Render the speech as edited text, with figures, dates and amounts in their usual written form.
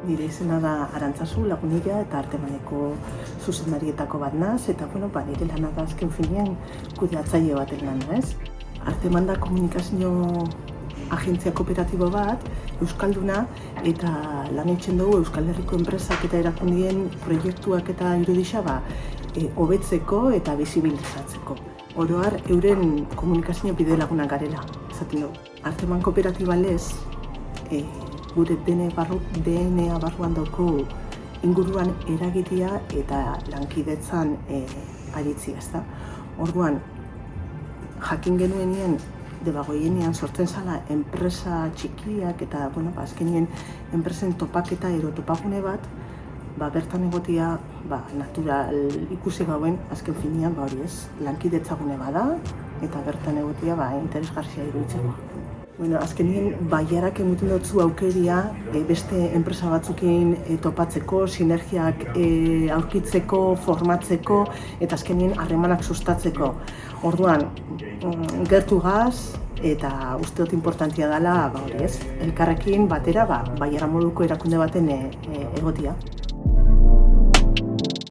Nire izena da Arantzazu Lagunilla eta Artemaneko zuzendarietako bat naz, eta nire lana da azken finean kudeatzaile baten lana, ez? Arteman da komunikazio agentzia kooperatibo bat, euskalduna, eta lan egiten dugu Euskal Herriko enpresak eta erakundien proiektuak eta irudisa hobetzeko eta bizibilizatzeko. Oro har, euren komunikazio bide lagunak garela, esaten dugu. Arteman kooperatiba lez, gure DNA barruan dauko inguruan eragitea eta lankidetzan aritzia, ezta? Orduan, jakin genuenien, debagoienean sortzen zala enpresa txikiak eta, azkenien enpresen topaketa edo topagune bat, bertan egotia natural ikusi gauen, azken finean, hori ez, lankidetzagune bada, eta bertan egotia interesgarria iruditzeko. Azkenien, baiarak emuten dutzu aukeria beste enpresa batzukin topatzeko, sinergiak aurkitzeko, formatzeko, eta azkenien harremanak sustatzeko. Orduan, gertu gaz, eta uste dut importantia dela, elkarrekin batera, baiara moduko erakunde baten egotia.